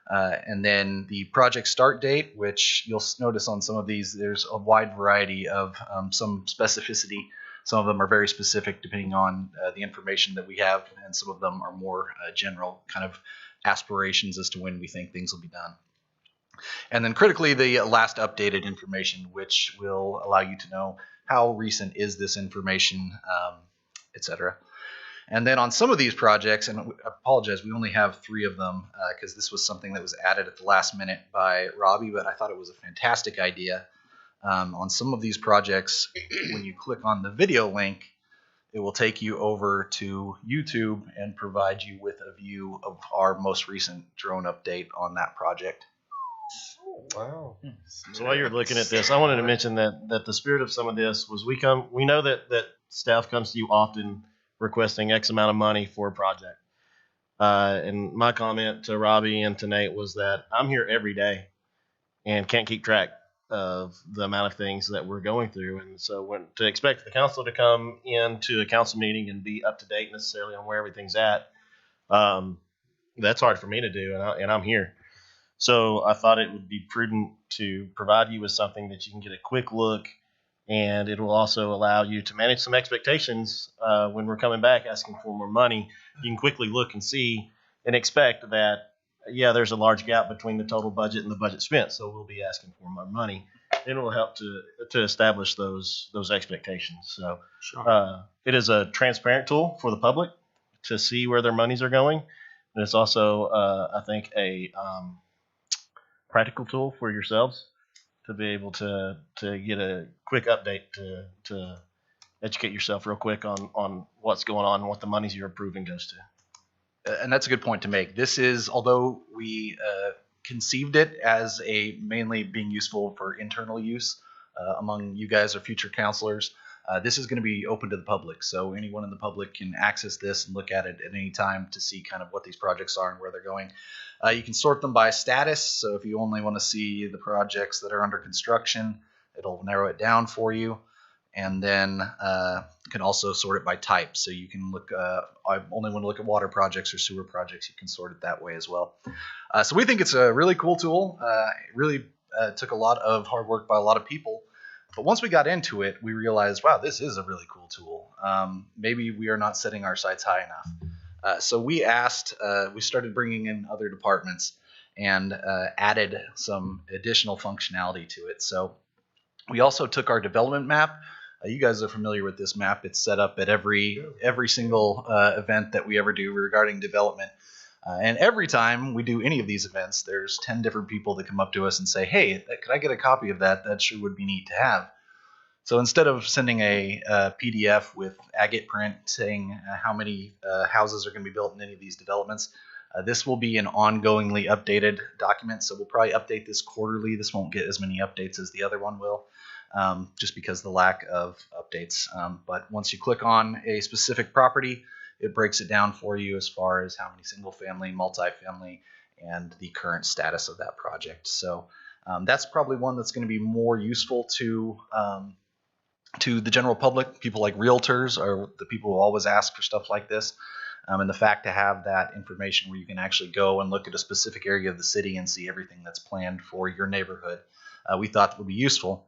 and then the project start date, which you'll notice on some of these, there's a wide variety of some specificity. Some of them are very specific depending on the information that we have, and some of them are more general kind of aspirations as to when we think things will be done. And then critically, the last updated information, which will allow you to know how recent is this information, etc. And then on some of these projects, and I apologize, we only have 3 of them because this was something that was added at the last minute by Robbie, but I thought it was a fantastic idea. On some of these projects, when you click on the video link, it will take you over to YouTube and provide you with a view of our most recent drone update on that project. Wow. So while you're looking at this, I wanted to mention that the spirit of some of this was we know that staff comes to you often requesting X amount of money for a project. And my comment to Robbie and to Nate was that I'm here every day and can't keep track of the amount of things that we're going through. And so to expect the council to come into a council meeting and be up to date necessarily on where everything's at, that's hard for me to do, and I'm here. So I thought it would be prudent to provide you with something that you can get a quick look, and it will also allow you to manage some expectations when we're coming back asking for more money. You can quickly look and see and expect that, yeah, there's a large gap between the total budget and the budget spent, so we'll be asking for more money. It will help to establish those expectations. So it is a transparent tool for the public to see where their monies are going, and it's also, I think, a practical tool for yourselves to be able to get a quick update to educate yourself real quick on what's going on and what the monies you're approving goes to. And that's a good point to make. This is, although we conceived it as mainly being useful for internal use among you guys or future counselors, this is going to be open to the public. So anyone in the public can access this and look at it at any time to see kind of what these projects are and where they're going. You can sort them by status. So if you only want to see the projects that are under construction, it'll narrow it down for you. And then you can also sort it by type. So you can look, I only want to look at water projects or sewer projects. You can sort it that way as well. So we think it's a really cool tool. It really took a lot of hard work by a lot of people. But once we got into it, we realized, wow, this is a really cool tool. Maybe we are not setting our sights high enough. So we started bringing in other departments and added some additional functionality to it. So we also took our development map. You guys are familiar with this map. It's set up at every single event that we ever do regarding development. And every time we do any of these events, there's 10 different people that come up to us and say, hey, could I get a copy of that? That sure would be neat to have. So instead of sending a PDF with agate print saying how many houses are going to be built in any of these developments, this will be an ongoingly updated document. So we'll probably update this quarterly. This won't get as many updates as the other one will. Just because of the lack of updates. But once you click on a specific property, it breaks it down for you as far as how many single family, multifamily, and the current status of that project. So that's probably one that's going to be more useful to the general public. People like realtors are the people who always ask for stuff like this. And the fact to have that information where you can actually go and look at a specific area of the city and see everything that's planned for your neighborhood, we thought would be useful.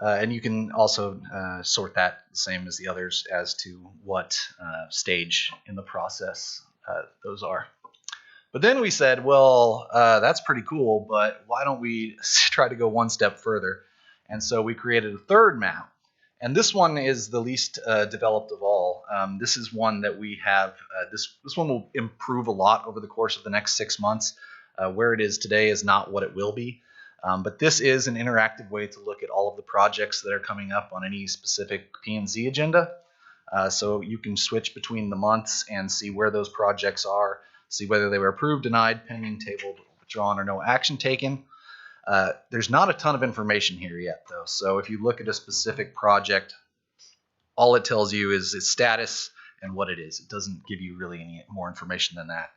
And you can also sort that the same as the others as to what stage in the process those are. But then we said, well, that's pretty cool, but why don't we try to go one step further? And so we created a third map. And this one is the least developed of all. This is one that we have, this one will improve a lot over the course of the next 6 months. Where it is today is not what it will be. But this is an interactive way to look at all of the projects that are coming up on any specific P&Z agenda. So you can switch between the months and see where those projects are, see whether they were approved, denied, pending, tabled, withdrawn, or no action taken. There's not a ton of information here yet, though. So if you look at a specific project, all it tells you is its status and what it is. It doesn't give you really any more information than that.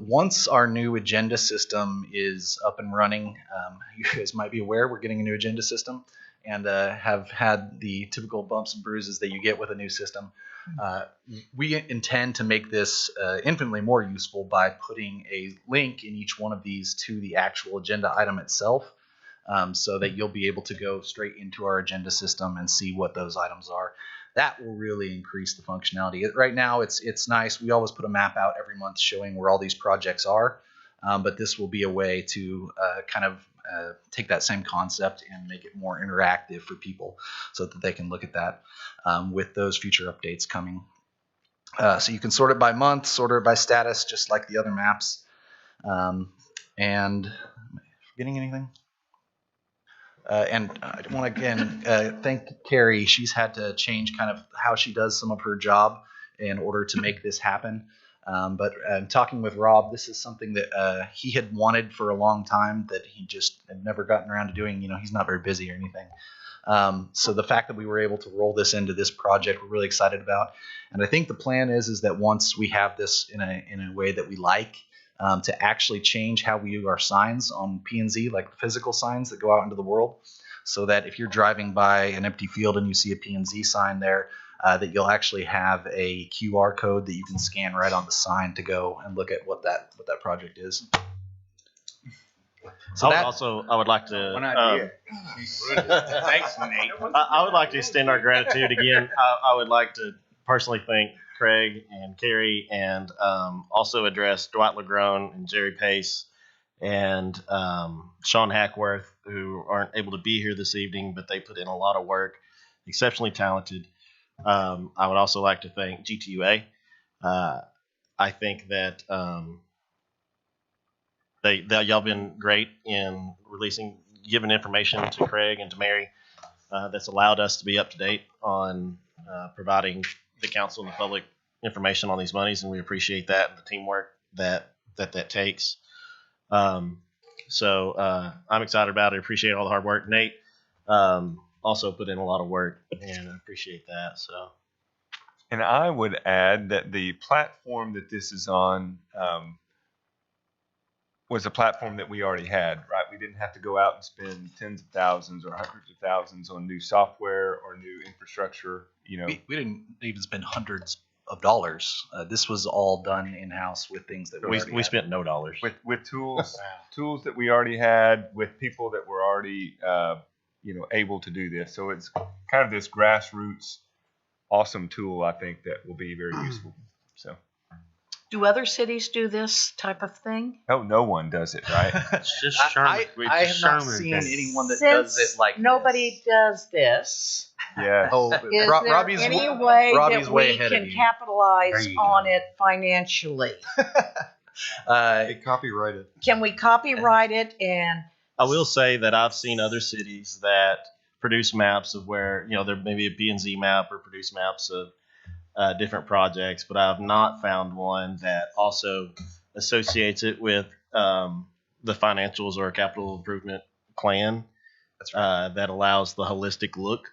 Once our new agenda system is up and running, you guys might be aware we're getting a new agenda system and have had the typical bumps and bruises that you get with a new system. We intend to make this infinitely more useful by putting a link in each one of these to the actual agenda item itself, so that you'll be able to go straight into our agenda system and see what those items are. That will really increase the functionality. Right now, it's nice. We always put a map out every month showing where all these projects are, but this will be a way to kind of take that same concept and make it more interactive for people so that they can look at that with those future updates coming. So you can sort it by month, sort it by status, just like the other maps. And am I forgetting anything? And I want to again thank Carrie. She's had to change kind of how she does some of her job in order to make this happen. But talking with Rob, this is something that he had wanted for a long time that he just had never gotten around to doing. You know, he's not very busy or anything. So the fact that we were able to roll this into this project, we're really excited about. And I think the plan is that once we have this in a way that we like, to actually change how we use our signs on P&Z, like the physical signs that go out into the world, so that if you're driving by an empty field and you see a P&Z sign there, that you'll actually have a QR code that you can scan right on the sign to go and look at what that project is. So I would like to. One idea. Thanks, Nate. I would like to extend our gratitude again. I would like to personally thank Craig and Carrie, and also address Dwight Lagrone and Jerry Pace and Sean Hackworth, who aren't able to be here this evening, but they put in a lot of work, exceptionally talented. I would also like to thank GTUA. I think that y'all been great in giving information to Craig and to Mary that's allowed us to be up to date on providing the council and the public information on these monies, and we appreciate that and the teamwork that takes. So I'm excited about it. Appreciate all the hard work. Nate also put in a lot of work, and I appreciate that. So, and I would add that the platform that this is on was a platform that we already had, right? We didn't have to go out and spend tens of thousands or hundreds of thousands on new software or new infrastructure. You know, we didn't even spend hundreds of dollars. This was all done in-house with things that we spent no dollars with tools tools that we already had, with people that were already able to do this. So it's kind of this grassroots awesome tool, I think, that will be very useful. So do other cities do this type of thing? No one does it, right? It's just Sherman. I have not seen anyone that does it like nobody does this. Yeah. Is Robbie's there any way Robbie's that way we ahead can of you. capitalize on it financially? Copyright it. Can we copyright it? And I will say that I've seen other cities that produce maps of where, there may be a P&Z map or produce maps of different projects, but I have not found one that also associates it with the financials or a capital improvement plan. That's right. That allows the holistic look.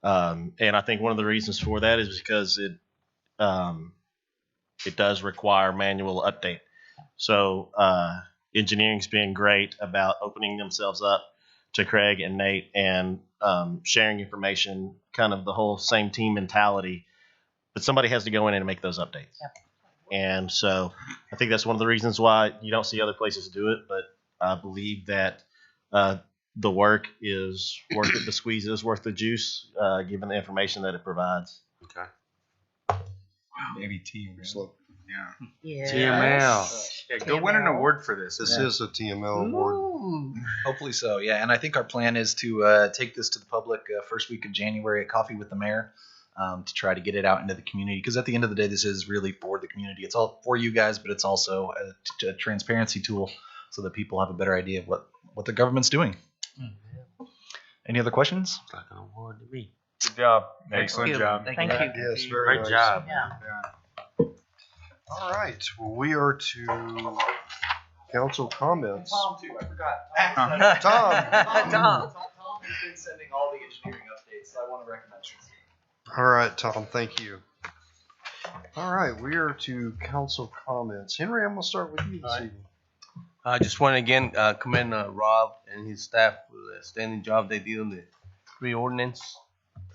And I think one of the reasons for that is because it does require manual update. So engineering's been great about opening themselves up to Craig and Nate and sharing information, kind of the whole same team mentality. But somebody has to go in and make those updates. Yep. And so I think that's one of the reasons why you don't see other places do it. But I believe that the work is worth it. The squeeze is worth the juice, given the information that it provides. Okay. Maybe TML. Yeah. Yes. Yeah, go win an award for this. This is a TML award. Hopefully so, yeah. And I think our plan is to take this to the public first week of January at Coffee with the Mayor to try to get it out into the community. Because at the end of the day, this is really for the community. It's all for you guys, but it's also a transparency tool so that people have a better idea of what the government's doing. Any other questions? Like an award to me. Good job. Excellent job. Thank you. Yes, very Great nice. job. Yeah. All right. Well, we are to council comments. Tom, too. I forgot. Tom. Tom has been sending all the engineering updates, so I want to recognize you. All right, Tom. Thank you. All right. We are to council comments. Henry, I'm going to start with you this evening. I just want to again commend Rob and his staff for the outstanding job they did on the tree ordinance.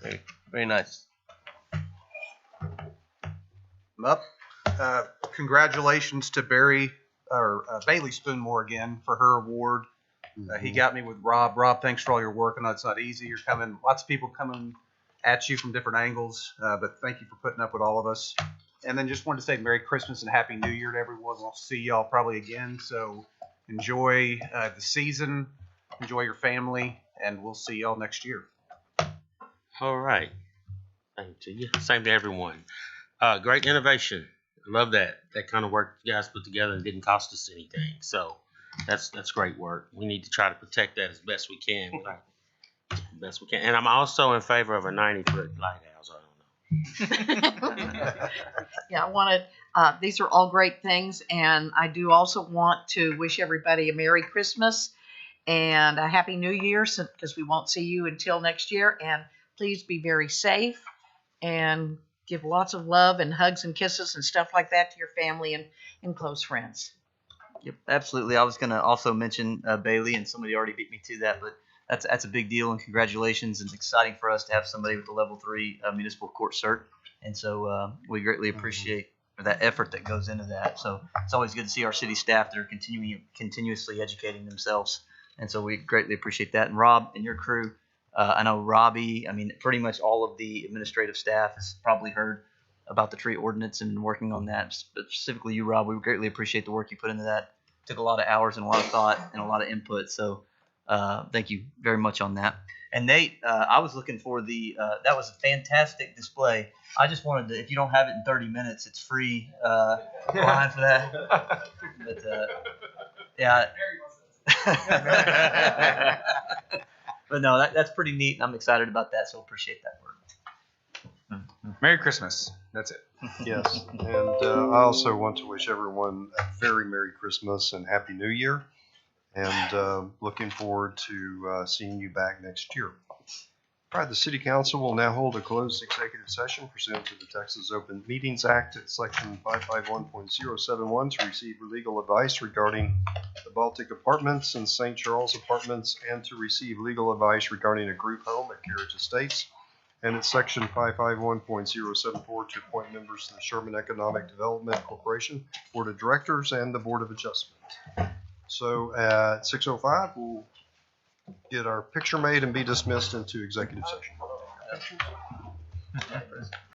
Very, very nice. Up. Congratulations to Bailey Spoonmore again for her award. He got me with Rob. Rob, thanks for all your work. I know it's not easy. You're coming, lots of people coming at you from different angles, but thank you for putting up with all of us. And then just wanted to say Merry Christmas and Happy New Year to everyone. We'll see y'all probably again. So enjoy the season, enjoy your family, and we'll see y'all next year. All right. Thank you. Same to everyone. Great innovation. I love that. That kind of work you guys put together and didn't cost us anything. So that's great work. We need to try to protect that as best we can. Best we can. And I'm also in favor of a 90-foot lighthouse. Yeah, I wanted, these are all great things, and I do also want to wish everybody a Merry Christmas and a Happy New Year, because we won't see you until next year. And please be very safe and give lots of love and hugs and kisses and stuff like that to your family and close friends. Yep, absolutely. I was going to also mention Bailey, and somebody already beat me to that, but that's a big deal, and congratulations. It's exciting for us to have somebody with a level 3 municipal court cert, and so we greatly appreciate that effort that goes into that. So it's always good to see our city staff that are continuously educating themselves, and so we greatly appreciate that. And Rob and your crew, I know Robbie, I mean, pretty much all of the administrative staff has probably heard about the tree ordinance and been working on that. Specifically you, Rob, we greatly appreciate the work you put into that. Took a lot of hours and a lot of thought and a lot of input. So thank you very much on that. And Nate, I was looking for that was a fantastic display. I just wanted to, if you don't have it in 30 minutes, it's free line for that. But yeah. But no, that's pretty neat, and I'm excited about that, so appreciate that work. Merry Christmas. That's it. Yes, and I also want to wish everyone a very Merry Christmas and Happy New Year, and looking forward to seeing you back next year. All right, the City Council will now hold a closed executive session pursuant to the Texas Open Meetings Act at Section 551.071 to receive legal advice regarding the Baltic Apartments and St. Charles Apartments, and to receive legal advice regarding a group home at Carriage Estates, and at Section 551.074 to appoint members to the Sherman Economic Development Corporation Board of Directors and the Board of Adjustment. So at 6:05, we'll get our picture made and be dismissed into executive session.